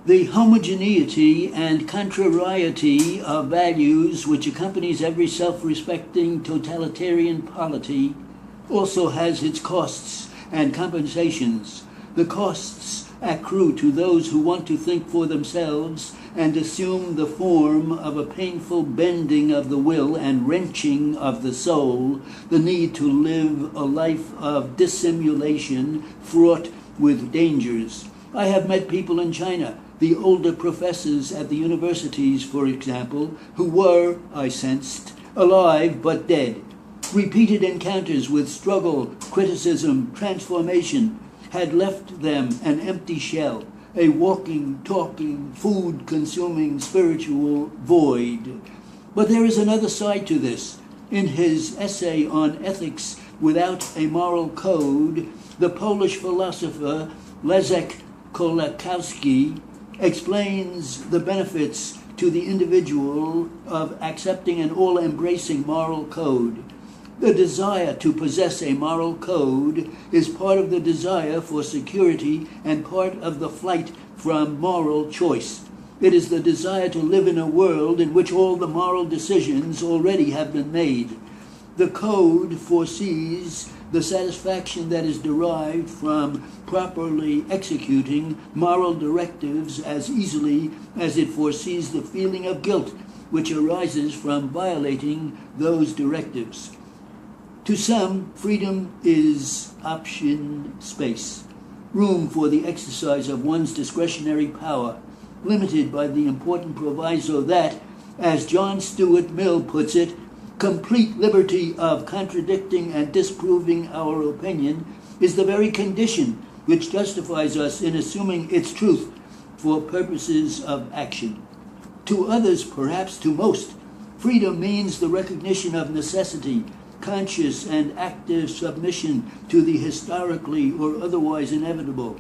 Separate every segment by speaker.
Speaker 1: The homogeneity and contrariety of values which accompanies every self-respecting totalitarian polity also has its costs and compensations. The costs accrue to those who want to think for themselves and assume the form of a painful bending of the will and wrenching of the soul, the need to live a life of dissimulation fraught with dangers. I have met people in China, the older professors at the universities, for example, who were, I sensed, alive but dead. Repeated encounters with struggle, criticism, transformation had left them an empty shell, a walking, talking, food-consuming spiritual void. But there is another side to this. In his essay on ethics without a moral code, the Polish philosopher Leszek Kolakowski explains the benefits to the individual of accepting an all-embracing moral code. The desire to possess a moral code is part of the desire for security and part of the flight from moral choice. It is the desire to live in a world in which all the moral decisions already have been made. The code foresees the satisfaction that is derived from properly executing moral directives as easily as it foresees the feeling of guilt which arises from violating those directives. To some, freedom is option space, room for the exercise of one's discretionary power, limited by the important proviso that, as John Stuart Mill puts it, complete liberty of contradicting and disproving our opinion is the very condition which justifies us in assuming its truth for purposes of action. To others, perhaps to most, freedom means the recognition of necessity, conscious and active submission to the historically or otherwise inevitable.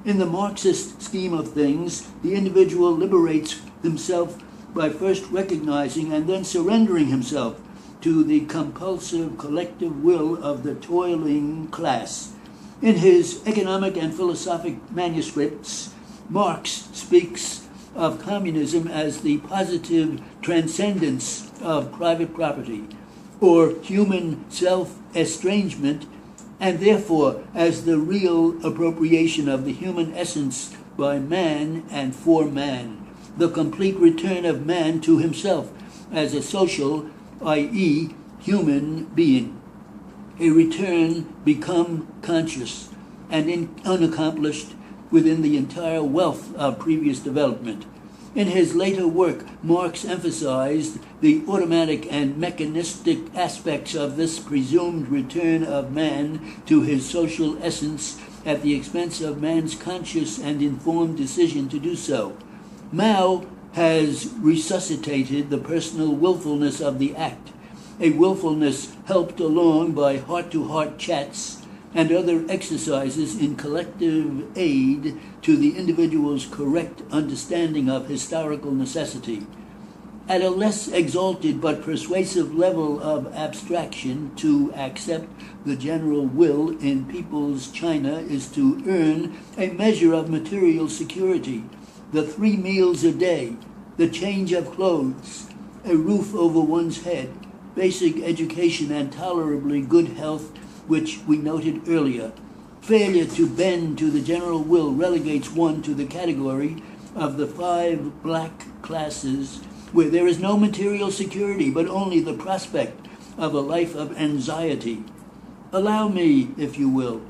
Speaker 1: In the Marxist scheme of things, the individual liberates himself by first recognizing and then surrendering himself to the compulsive collective will of the toiling class. In his economic and philosophic manuscripts, Marx speaks of communism as the positive transcendence of private property, or human self-estrangement, and therefore as the real appropriation of the human essence by man and for man, the complete return of man to himself as a social, i.e., human being. A return become conscious and unaccomplished within the entire wealth of previous development. In his later work, Marx emphasized the automatic and mechanistic aspects of this presumed return of man to his social essence at the expense of man's conscious and informed decision to do so. Mao has resuscitated the personal willfulness of the act, a willfulness helped along by heart-to-heart chats and other exercises in collective aid to the individual's correct understanding of historical necessity. At a less exalted but persuasive level of abstraction, to accept the general will in people's China is to earn a measure of material security, the 3 meals a day, the change of clothes, a roof over one's head, basic education, and tolerably good health, which we noted earlier. Failure to bend to the general will relegates one to the category of the 5 black classes where there is no material security but only the prospect of a life of anxiety. Allow me, if you will,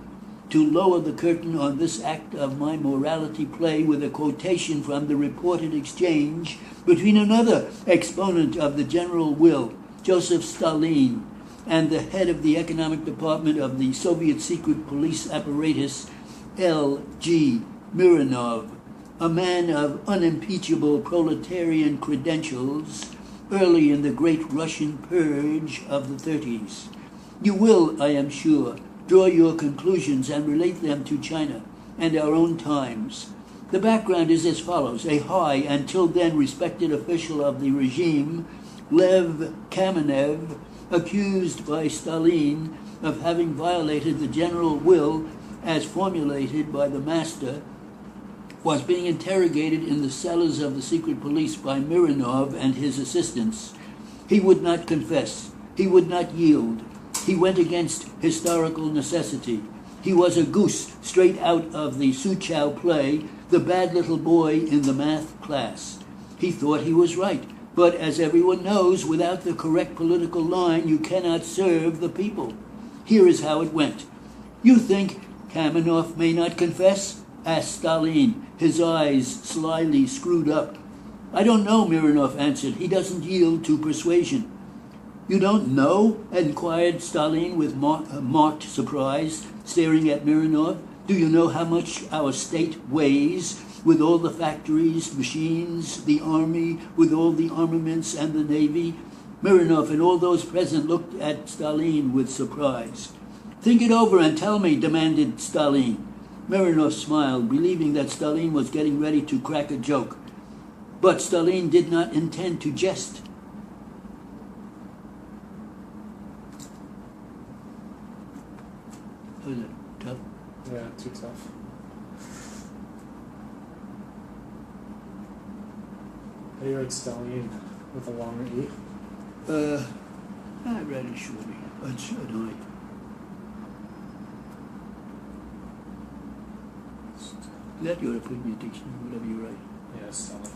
Speaker 1: to lower the curtain on this act of my morality play with a quotation from the reported exchange between another exponent of the general will, Joseph Stalin, and the head of the economic department of the Soviet secret police apparatus, L.G. Mironov, a man of unimpeachable proletarian credentials early in the great Russian purge of the 30s. You will, I am sure, draw your conclusions and relate them to China and our own times. The background is as follows. A high, until then respected official of the regime, Lev Kamenev, accused by Stalin of having violated the general will as formulated by the master, was being interrogated in the cellars of the secret police by Mironov and his assistants. He would not confess. He would not yield. He went against historical necessity. He was a goose straight out of the Suchow play, the bad little boy in the math class. He thought he was right, but as everyone knows, without the correct political line, you cannot serve the people. Here is how it went. You think Kamenov may not confess? Asked Stalin, his eyes slyly screwed up. I don't know, Mironov answered. He doesn't yield to persuasion. You don't know? Inquired Stalin with marked surprise, staring at Mironov. Do you know how much our state weighs, with all the factories, machines, the army, with all the armaments and the navy? Mironov and all those present looked at Stalin with surprise. Think it over and tell me, demanded Stalin. Mironov smiled, believing that Stalin was getting ready to crack a joke. But Stalin did not intend to jest. Was it tough?
Speaker 2: Yeah, too tough. How do you write Stalin with a long E?
Speaker 1: I read it shortly. It's annoying. That you ought to put in your dictionary, whatever you write.
Speaker 2: Yeah, Stalin.